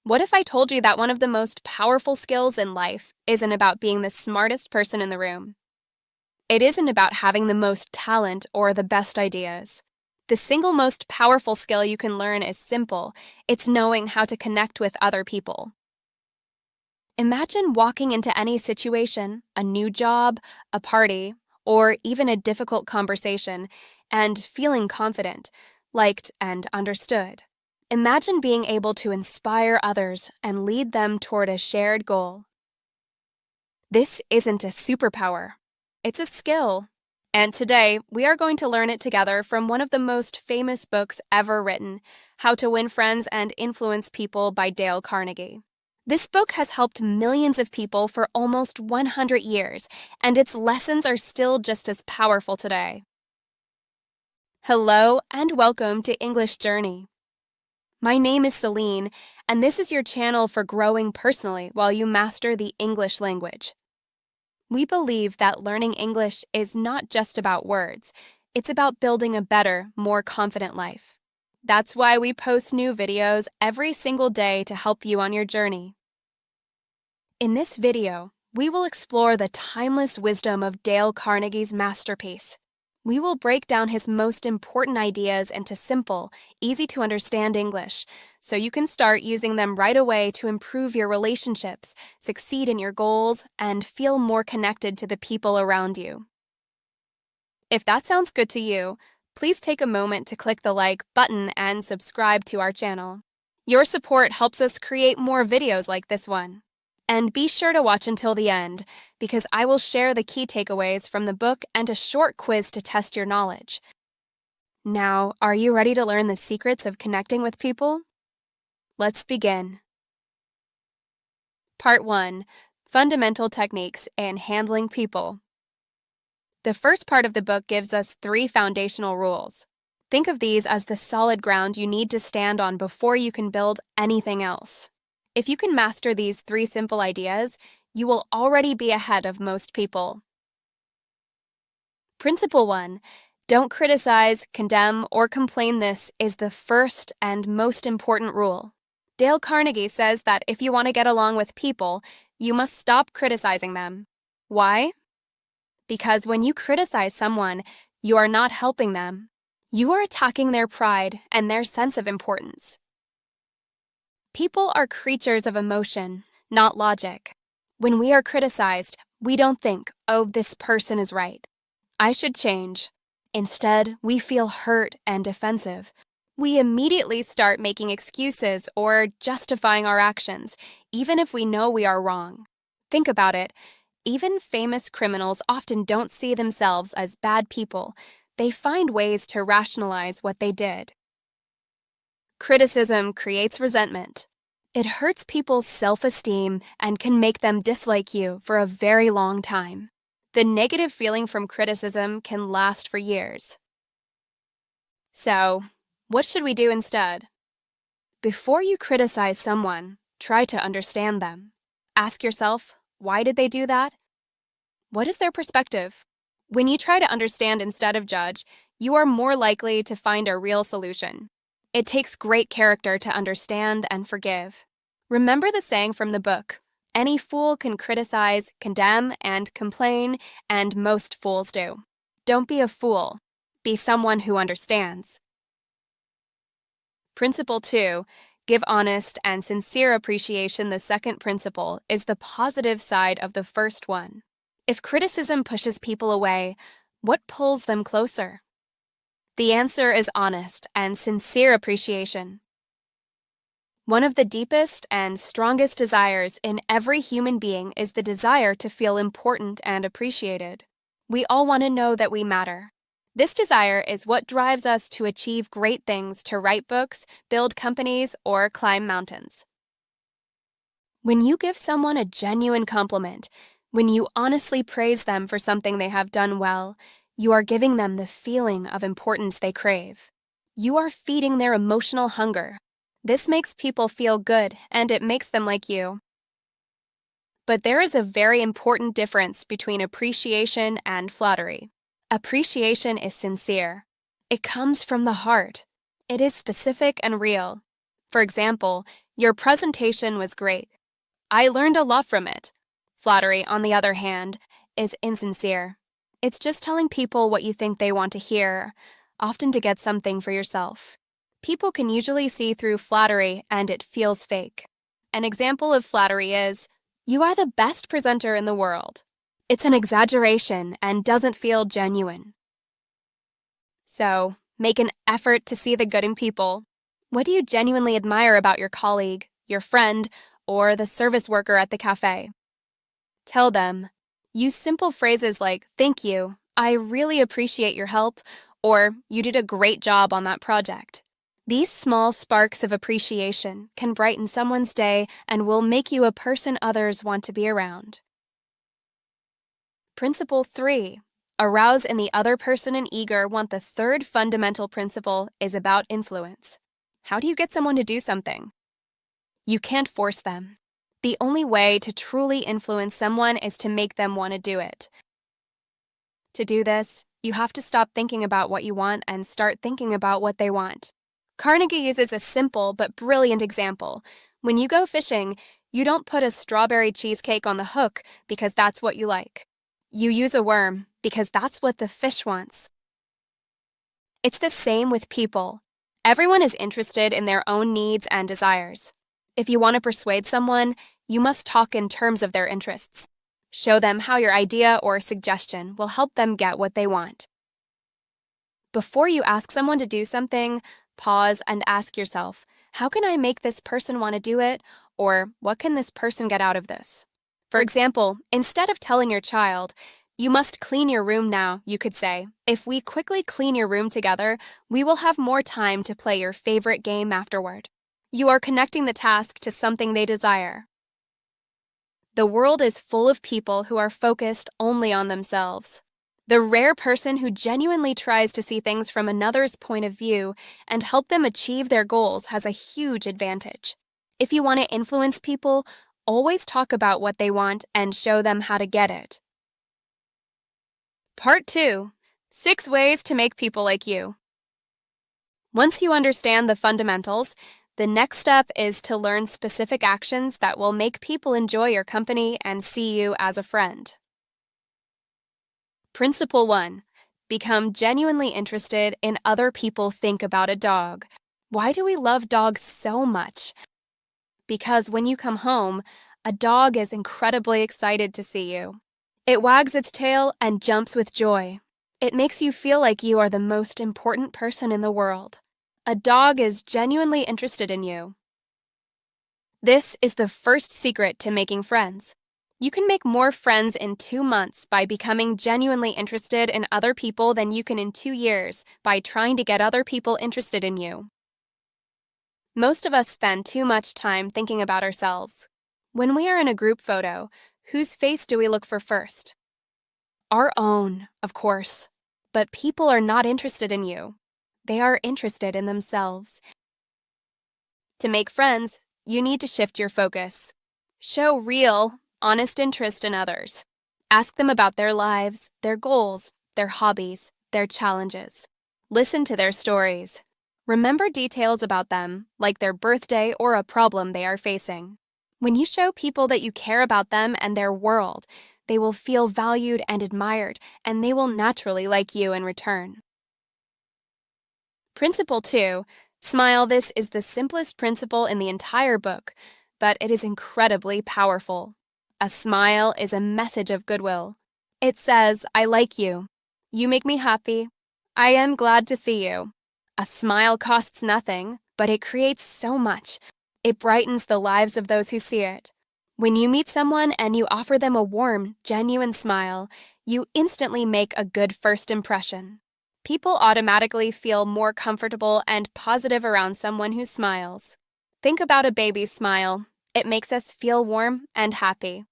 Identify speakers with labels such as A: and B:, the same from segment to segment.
A: What if I told you that one of the most powerful skills in life isn't about being the smartest person in the room? It isn't about having the most talent or the best ideas. The single most powerful skill you can learn is simple. It's knowing how to connect with other people. Imagine walking into any situation, a new job, a party, or even a difficult conversation, and feeling confident, liked, and understood. Imagine being able to inspire others and lead them toward a shared goal. This isn't a superpower. It's a skill. And today, we are going to learn it together from one of the most famous books ever written, How to Win Friends and Influence People by Dale Carnegie. This book has helped millions of people for almost 100 years, and its lessons are still just as powerful today. Hello, and welcome to English Journey. My name is Celine, and this is your channel for growing personally while you master the English language. We believe that learning English is not just about words. It's about building a better, more confident life. That's why we post new videos every single day to help you on your journey. In this video, we will explore the timeless wisdom of Dale Carnegie's masterpiece. We will break down his most important ideas into simple, easy-to-understand English, so you can start using them right away to improve your relationships, succeed in your goals, and feel more connected to the people around you. If that sounds good to you, please take a moment to click the like button and subscribe to our channel. Your support helps us create more videos like this one. And be sure to watch until the end, because I will share the key takeaways from the book and a short quiz to test your knowledge. Now, are you ready to learn the secrets of connecting with people? Let's begin. Part 1. Fundamental Techniques in Handling People. The first part of the book gives us 3 foundational rules. Think of these as the solid ground you need to stand on before you can build anything else. If you can master these 3 simple ideas, you will already be ahead of most people. Principle 1. Don't criticize, condemn, or complain. This is the first and most important rule. Dale Carnegie says that if you want to get along with people, you must stop criticizing them. Why? Because when you criticize someone, you are not helping them. You are attacking their pride and their sense of importance. People are creatures of emotion, not logic. When we are criticized, we don't think, oh, this person is right. I should change. Instead, we feel hurt and defensive. We immediately start making excuses or justifying our actions, even if we know we are wrong. Think about it. Even famous criminals often don't see themselves as bad people. They find ways to rationalize what they did. Criticism creates resentment. It hurts people's self-esteem and can make them dislike you for a very long time. The negative feeling from criticism can last for years. So, what should we do instead? Before you criticize someone, try to understand them. Ask yourself, why did they do that? What is their perspective? When you try to understand instead of judge, you are more likely to find a real solution. It takes great character to understand and forgive. Remember the saying from the book, any fool can criticize, condemn, and complain, and most fools do. Don't be a fool. Be someone who understands. Principle 2. Give honest and sincere appreciation. The second principle is the positive side of the first one. If criticism pushes people away, what pulls them closer? The answer is honest and sincere appreciation. One of the deepest and strongest desires in every human being is the desire to feel important and appreciated. We all want to know that we matter. This desire is what drives us to achieve great things, to write books, build companies, or climb mountains. When you give someone a genuine compliment, when you honestly praise them for something they have done well, you are giving them the feeling of importance they crave. You are feeding their emotional hunger. This makes people feel good, and it makes them like you. But there is a very important difference between appreciation and flattery. Appreciation is sincere. It comes from the heart. It is specific and real. For example, Your presentation was great. I learned a lot from it. Flattery, on the other hand, is insincere. It's just telling people what you think they want to hear, often to get something for yourself. People can usually see through flattery, and it feels fake. An example of flattery is, "You are the best presenter in the world." It's an exaggeration and doesn't feel genuine. So, make an effort to see the good in people. What do you genuinely admire about your colleague, your friend, or the service worker at the cafe? Tell them. Use simple phrases like, "Thank you, I really appreciate your help," or "You did a great job on that project." These small sparks of appreciation can brighten someone's day and will make you a person others want to be around. Principle 3. Arouse in the other person an eager want. The third fundamental principle is about influence. How do you get someone to do something? You can't force them. The only way to truly influence someone is to make them want to do it. To do this, you have to stop thinking about what you want and start thinking about what they want. Carnegie uses a simple but brilliant example. When you go fishing, you don't put a strawberry cheesecake on the hook because that's what you like. You use a worm because that's what the fish wants. It's the same with people. Everyone is interested in their own needs and desires. If you want to persuade someone, you must talk in terms of their interests. Show them how your idea or suggestion will help them get what they want. Before you ask someone to do something, pause and ask yourself, how can I make this person want to do it? Or what can this person get out of this? For example, instead of telling your child, "You must clean your room now," you could say, "If we quickly clean your room together, we will have more time to play your favorite game afterward." You are connecting the task to something they desire. The world is full of people who are focused only on themselves. The rare person who genuinely tries to see things from another's point of view and help them achieve their goals has a huge advantage. If you want to influence people, always talk about what they want and show them how to get it. Part 2. 6 ways to make people like you. Once you understand the fundamentals, the next step is to learn specific actions that will make people enjoy your company and see you as a friend. Principle 1. Become genuinely interested in other people think about a dog. Why do we love dogs so much? Because when you come home, a dog is incredibly excited to see you. It wags its tail and jumps with joy. It makes you feel like you are the most important person in the world. A dog is genuinely interested in you. This is the first secret to making friends. You can make more friends in 2 months by becoming genuinely interested in other people than you can in 2 years by trying to get other people interested in you. Most of us spend too much time thinking about ourselves. When we are in a group photo, whose face do we look for first? Our own, of course. But people are not interested in you. They are interested in themselves. To make friends, you need to shift your focus. Show real, honest interest in others. Ask them about their lives, their goals, their hobbies, their challenges. Listen to their stories. Remember details about them, like their birthday or a problem they are facing. When you show people that you care about them and their world, they will feel valued and admired, and they will naturally like you in return. Principle 2. Smile. This is the simplest principle in the entire book, but it is incredibly powerful. A smile is a message of goodwill. It says, "I like you. You make me happy. I am glad to see you." A smile costs nothing, but it creates so much. It brightens the lives of those who see it. When you meet someone and you offer them a warm, genuine smile, you instantly make a good first impression. People automatically feel more comfortable and positive around someone who smiles. Think about a baby's smile. It makes us feel warm and happy.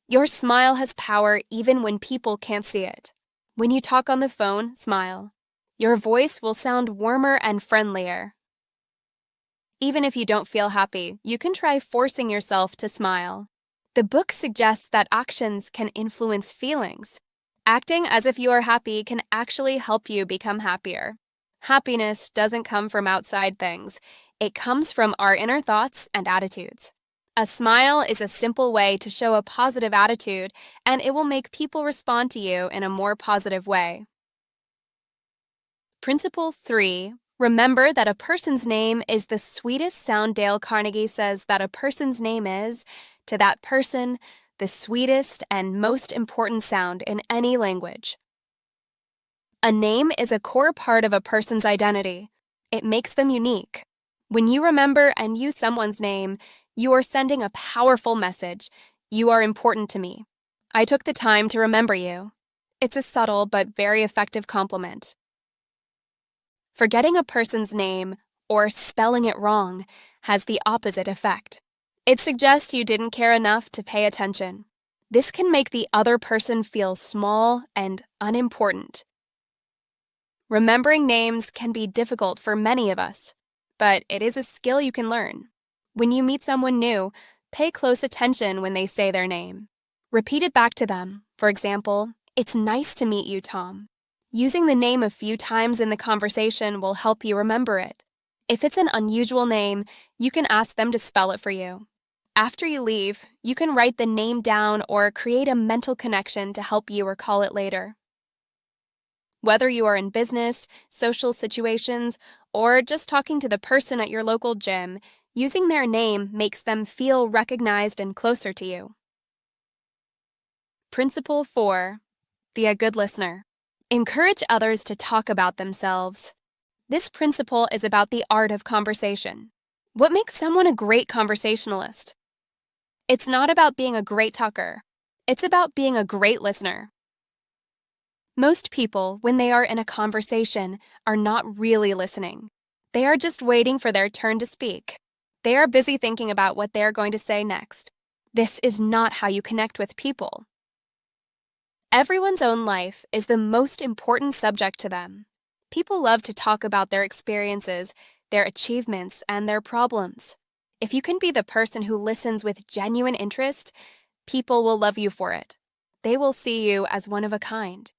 A: Your smile has power even when people can't see it. When you talk on the phone, smile. Your voice will sound warmer and friendlier. Even if you don't feel happy, you can try forcing yourself to smile. The book suggests that actions can influence feelings. Acting as if you are happy can actually help you become happier. Happiness doesn't come from outside things. It comes from our inner thoughts and attitudes. A smile is a simple way to show a positive attitude, and it will make people respond to you in a more positive way. Principle 3. Remember that a person's name is the sweetest sound. Dale Carnegie says that a person's name is, to that person, the sweetest and most important sound in any language. A name is a core part of a person's identity. It makes them unique. When you remember and use someone's name, you are sending a powerful message. You are important to me. I took the time to remember you. It's a subtle but very effective compliment. Forgetting a person's name, or spelling it wrong, has the opposite effect. It suggests you didn't care enough to pay attention. This can make the other person feel small and unimportant. Remembering names can be difficult for many of us, but it is a skill you can learn. When you meet someone new, pay close attention when they say their name. Repeat it back to them. For example, "It's nice to meet you, Tom." Using the name a few times in the conversation will help you remember it. If it's an unusual name, you can ask them to spell it for you. After you leave, you can write the name down or create a mental connection to help you recall it later. Whether you are in business, social situations, or just talking to the person at your local gym, using their name makes them feel recognized and closer to you. Principle 4. Be a good listener. Encourage others to talk about themselves. This principle is about the art of conversation. What makes someone a great conversationalist? It's not about being a great talker. It's about being a great listener. Most people, when they are in a conversation, are not really listening. They are just waiting for their turn to speak. They are busy thinking about what they are going to say next. This is not how you connect with people. Everyone's own life is the most important subject to them. People love to talk about their experiences, their achievements, and their problems. If you can be the person who listens with genuine interest, people will love you for it. They will see you as one of a kind.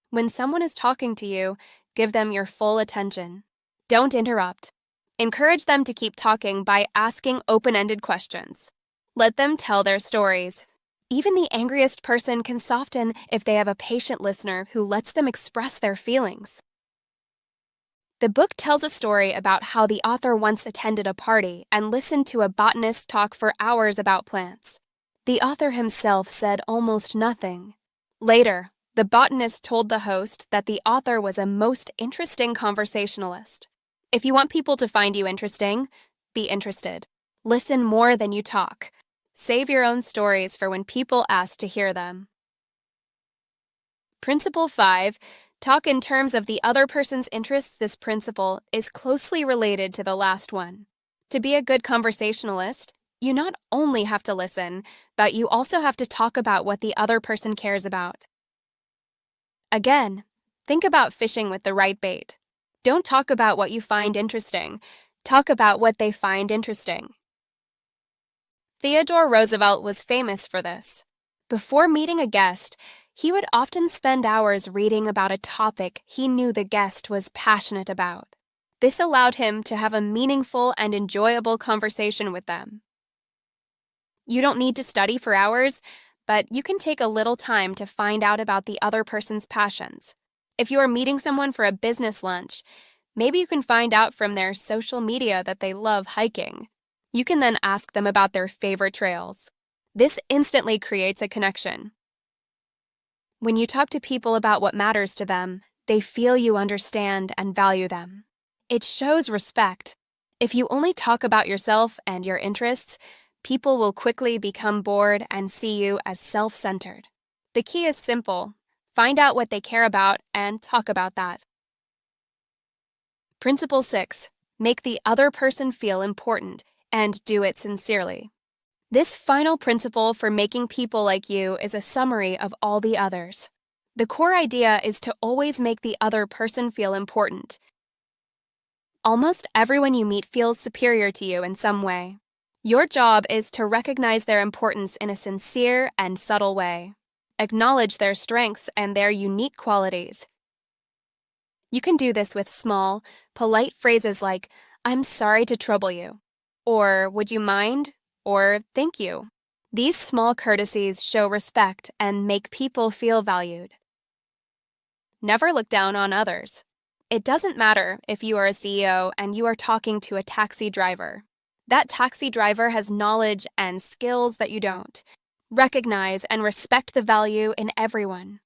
A: When someone is talking to you, give them your full attention. Don't interrupt. Encourage them to keep talking by asking open-ended questions. Let them tell their stories. Even the angriest person can soften if they have a patient listener who lets them express their feelings. The book tells a story about how the author once attended a party and listened to a botanist talk for hours about plants. The author himself said almost nothing. Later, the botanist told the host that the author was a most interesting conversationalist. If you want people to find you interesting, be interested. Listen more than you talk. Save your own stories for when people ask to hear them. Principle 5. Talk in terms of the other person's interests. This principle is closely related to the last one. To be a good conversationalist, you not only have to listen, but you also have to talk about what the other person cares about. Again, think about fishing with the right bait. Don't talk about what you find interesting. Talk about what they find interesting. Theodore Roosevelt was famous for this. Before meeting a guest, he would often spend hours reading about a topic he knew the guest was passionate about. This allowed him to have a meaningful and enjoyable conversation with them. You don't need to study for hours, but you can take a little time to find out about the other person's passions. If you are meeting someone for a business lunch, maybe you can find out from their social media that they love hiking. You can then ask them about their favorite trails. This instantly creates a connection. When you talk to people about what matters to them, they feel you understand and value them. It shows respect. If you only talk about yourself and your interests, people will quickly become bored and see you as self-centered. The key is simple. Find out what they care about and talk about that. Principle 6. Make the other person feel important and do it sincerely. This final principle for making people like you is a summary of all the others. The core idea is to always make the other person feel important. Almost everyone you meet feels superior to you in some way. Your job is to recognize their importance in a sincere and subtle way. Acknowledge their strengths and their unique qualities. You can do this with small, polite phrases like, I'm sorry to trouble you, or would you mind, or thank you. These small courtesies show respect and make people feel valued. Never look down on others. It doesn't matter if you are a CEO and you are talking to a taxi driver. That taxi driver has knowledge and skills that you don't. Recognize and respect the value in everyone.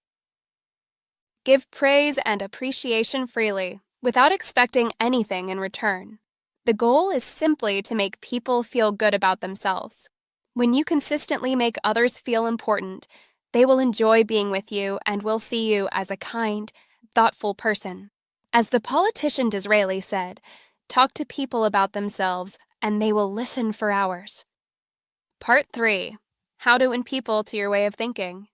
A: Give praise and appreciation freely, without expecting anything in return. The goal is simply to make people feel good about themselves. When you consistently make others feel important, they will enjoy being with you and will see you as a kind, thoughtful person. As the politician Disraeli said, talk to people about themselves and they will listen for hours. Part 3. How to win people to your way of thinking.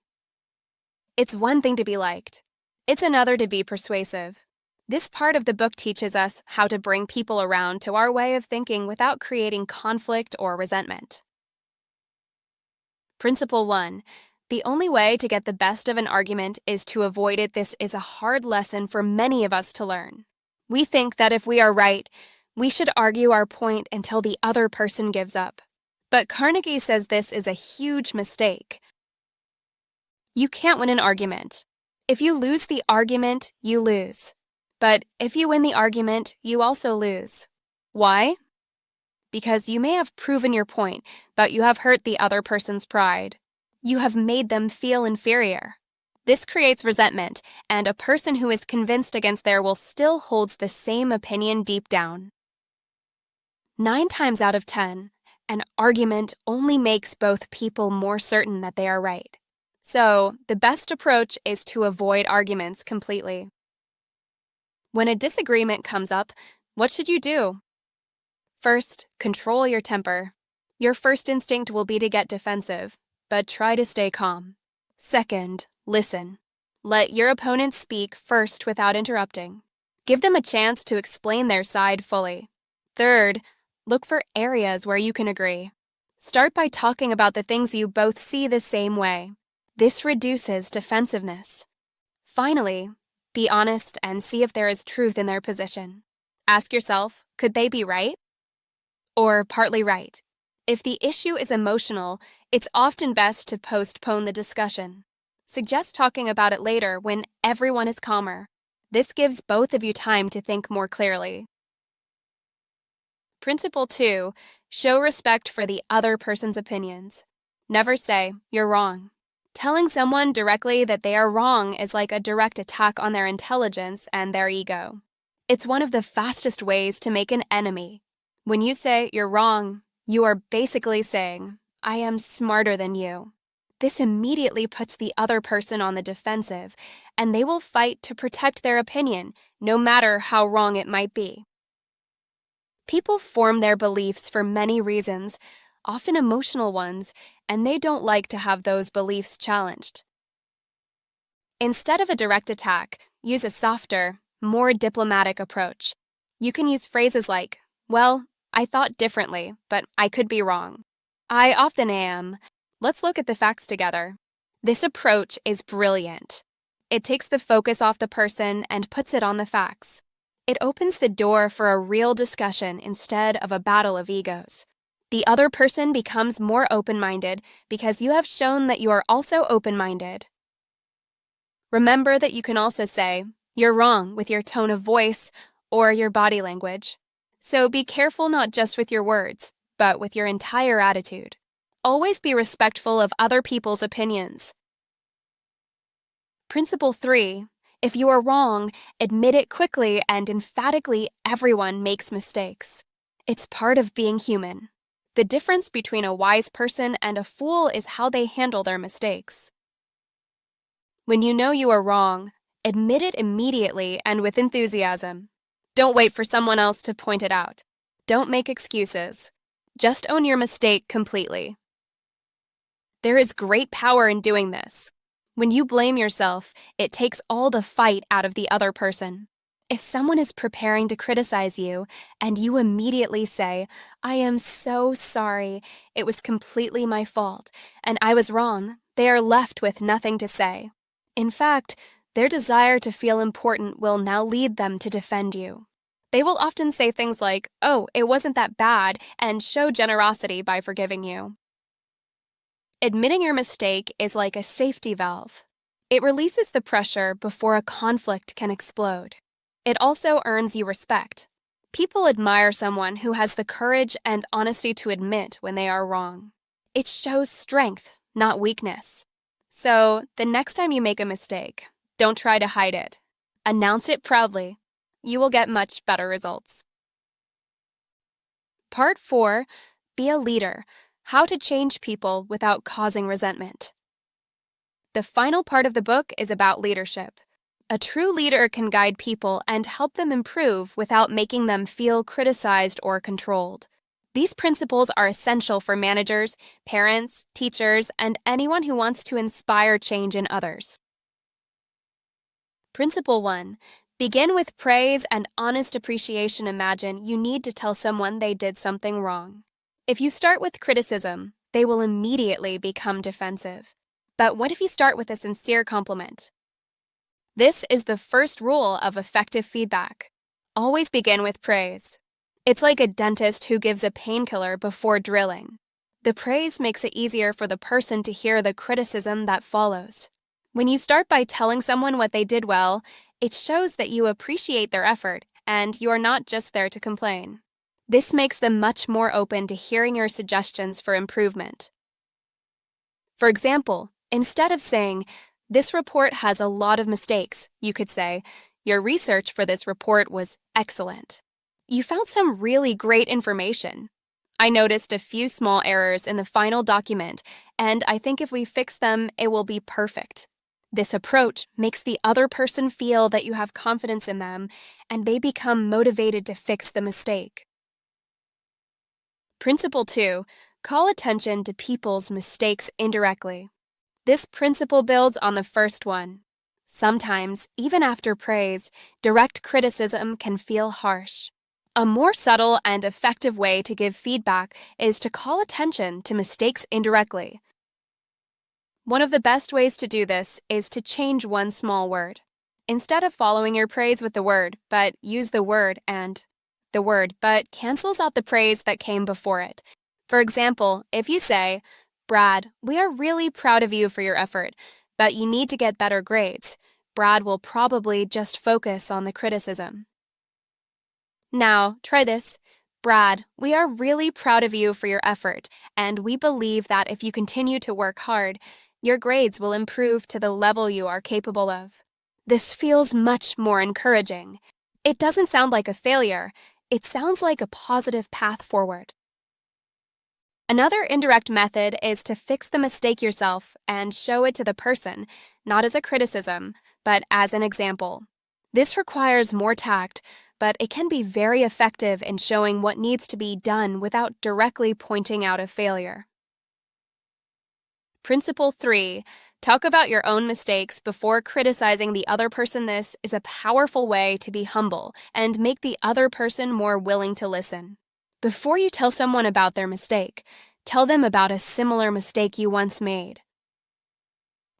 A: It's one thing to be liked. It's another to be persuasive. This part of the book teaches us how to bring people around to our way of thinking without creating conflict or resentment. Principle 1. The only way to get the best of an argument is to avoid it. This is a hard lesson for many of us to learn. We think that if we are right, we should argue our point until the other person gives up. But Carnegie says this is a huge mistake. You can't win an argument. If you lose the argument, you lose. But if you win the argument, you also lose. Why? Because you may have proven your point, but you have hurt the other person's pride. You have made them feel inferior. This creates resentment, and a person who is convinced against their will still holds the same opinion deep down. 9 times out of 10, an argument only makes both people more certain that they are right. So, the best approach is to avoid arguments completely. When a disagreement comes up, what should you do? First, control your temper. Your first instinct will be to get defensive, but try to stay calm. Second, listen. Let your opponent speak first without interrupting. Give them a chance to explain their side fully. Third, look for areas where you can agree. Start by talking about the things you both see the same way. This reduces defensiveness. Finally, be honest and see if there is truth in their position. Ask yourself, could they be right? Or partly right? If the issue is emotional, it's often best to postpone the discussion. Suggest talking about it later when everyone is calmer. This gives both of you time to think more clearly. Principle 2. Show respect for the other person's opinions. Never say, "You're wrong." Telling someone directly that they are wrong is like a direct attack on their intelligence and their ego. It's one of the fastest ways to make an enemy. When you say, "You're wrong," you are basically saying, "I am smarter than you." This immediately puts the other person on the defensive, and they will fight to protect their opinion, no matter how wrong it might be. People form their beliefs for many reasons, often emotional ones, and they don't like to have those beliefs challenged. Instead of a direct attack, use a softer, more diplomatic approach. You can use phrases like, "Well, I thought differently, but I could be wrong. I often am. Let's look at the facts together." This approach is brilliant. It takes the focus off the person and puts it on the facts. It opens the door for a real discussion instead of a battle of egos. The other person becomes more open-minded because you have shown that you are also open-minded. Remember that you can also say, "You're wrong," with your tone of voice or your body language. So be careful not just with your words, but with your entire attitude. Always be respectful of other people's opinions. Principle 3. If you are wrong, admit it quickly and emphatically. Everyone makes mistakes. It's part of being human. The difference between a wise person and a fool is how they handle their mistakes. When you know you are wrong, admit it immediately and with enthusiasm. Don't wait for someone else to point it out. Don't make excuses. Just own your mistake completely. There is great power in doing this. When you blame yourself, it takes all the fight out of the other person. If someone is preparing to criticize you, and you immediately say, "I am so sorry, it was completely my fault, and I was wrong," they are left with nothing to say. In fact, their desire to feel important will now lead them to defend you. They will often say things like, "Oh, it wasn't that bad," and show generosity by forgiving you. Admitting your mistake is like a safety valve. It releases the pressure before a conflict can explode. It also earns you respect. People admire someone who has the courage and honesty to admit when they are wrong. It shows strength, not weakness. So, the next time you make a mistake, don't try to hide it. Announce it proudly. You will get much better results. Part 4, Be a Leader. How to Change People Without Causing Resentment. The final part of the book is about leadership. A true leader can guide people and help them improve without making them feel criticized or controlled. These principles are essential for managers, parents, teachers, and anyone who wants to inspire change in others. Principle 1. Begin with praise and honest appreciation. Imagine you need to tell someone they did something wrong. If you start with criticism, they will immediately become defensive. But what if you start with a sincere compliment? This is the first rule of effective feedback. Always begin with praise. It's like a dentist who gives a painkiller before drilling. The praise makes it easier for the person to hear the criticism that follows. When you start by telling someone what they did well, it shows that you appreciate their effort and you are not just there to complain. This makes them much more open to hearing your suggestions for improvement. For example, instead of saying, "This report has a lot of mistakes," you could say, "Your research for this report was excellent. You found some really great information. I noticed a few small errors in the final document, and I think if we fix them, it will be perfect." This approach makes the other person feel that you have confidence in them, and they become motivated to fix the mistake. Principle 2. Call attention to people's mistakes indirectly. This principle builds on the first one. Sometimes, even after praise, direct criticism can feel harsh. A more subtle and effective way to give feedback is to call attention to mistakes indirectly. One of the best ways to do this is to change one small word. Instead of following your praise with the word, but use the word and. The word but cancels out the praise that came before it. For example, if you say, "Brad, we are really proud of you for your effort, but you need to get better grades," Brad will probably just focus on the criticism. Now, try this. "Brad, we are really proud of you for your effort, and we believe that if you continue to work hard, your grades will improve to the level you are capable of." This feels much more encouraging. It doesn't sound like a failure. It sounds like a positive path forward. Another indirect method is to fix the mistake yourself and show it to the person, not as a criticism, but as an example. This requires more tact, but it can be very effective in showing what needs to be done without directly pointing out a failure. Principle 3. Talk about your own mistakes before criticizing the other person. This is a powerful way to be humble and make the other person more willing to listen. Before you tell someone about their mistake, tell them about a similar mistake you once made.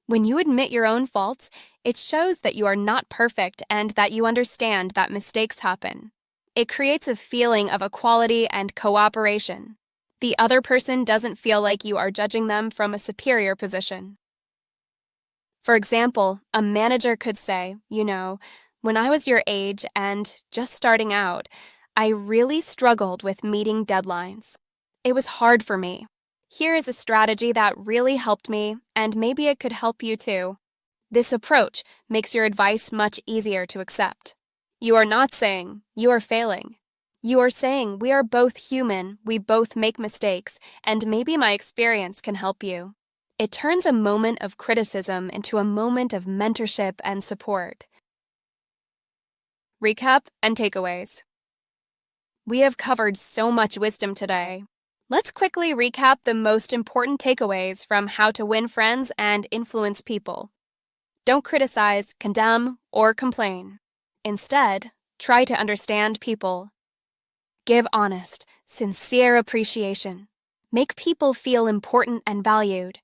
A: When you admit your own faults, it shows that you are not perfect and that you understand that mistakes happen. It creates a feeling of equality and cooperation. The other person doesn't feel like you are judging them from a superior position. For example, a manager could say, "When I was your age and just starting out, I really struggled with meeting deadlines. It was hard for me. Here is a strategy that really helped me, and maybe it could help you too." This approach makes your advice much easier to accept. You are not saying, "You are failing." You are saying, "We are both human, we both make mistakes, and maybe my experience can help you." It turns a moment of criticism into a moment of mentorship and support. Recap and takeaways. We have covered so much wisdom today. Let's quickly recap the most important takeaways from How to Win Friends and Influence People. Don't criticize, condemn, or complain. Instead, try to understand people. Give honest, sincere appreciation. Make people feel important and valued.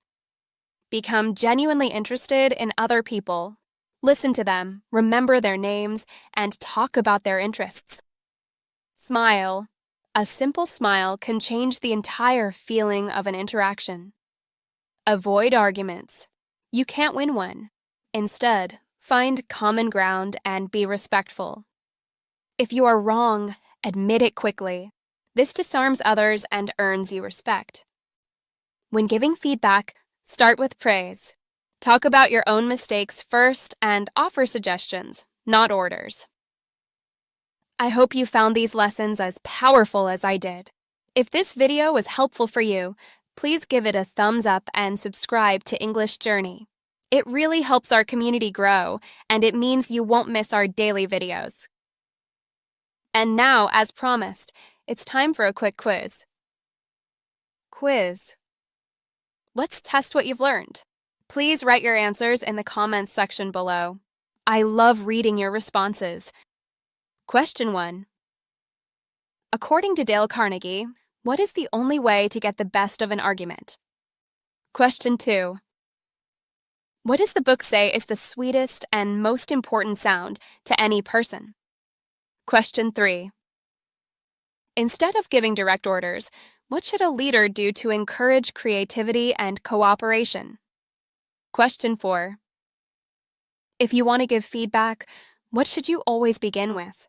A: Become genuinely interested in other people. Listen to them, remember their names, and talk about their interests. Smile. A simple smile can change the entire feeling of an interaction. Avoid arguments. You can't win one. Instead, find common ground and be respectful. If you are wrong, admit it quickly. This disarms others and earns you respect. When giving feedback, start with praise. Talk about your own mistakes first and offer suggestions, not orders. I hope you found these lessons as powerful as I did. If this video was helpful for you, please give it a thumbs up and subscribe to English Journey. It really helps our community grow, and it means you won't miss our daily videos. And now, as promised, it's time for a quick quiz. Quiz. Let's test what you've learned. Please write your answers in the comments section below. I love reading your responses. Question 1. According to Dale Carnegie, what is the only way to get the best of an argument? Question 2. What does the book say is the sweetest and most important sound to any person? Question 3. Instead of giving direct orders, what should a leader do to encourage creativity and cooperation? Question 4. If you want to give feedback, what should you always begin with?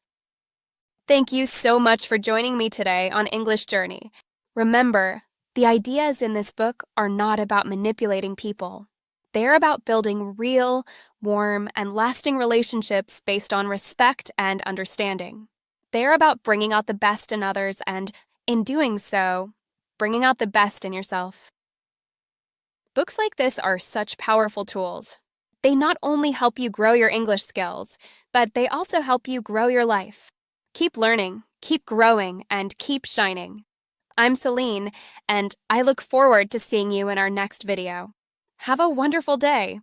A: Thank you so much for joining me today on English Journey. Remember, the ideas in this book are not about manipulating people. They're about building real, warm, and lasting relationships based on respect and understanding. They're about bringing out the best in others and, in doing so, bringing out the best in yourself. Books like this are such powerful tools. They not only help you grow your English skills, but they also help you grow your life. Keep learning, keep growing, and keep shining. I'm Celine, and I look forward to seeing you in our next video. Have a wonderful day.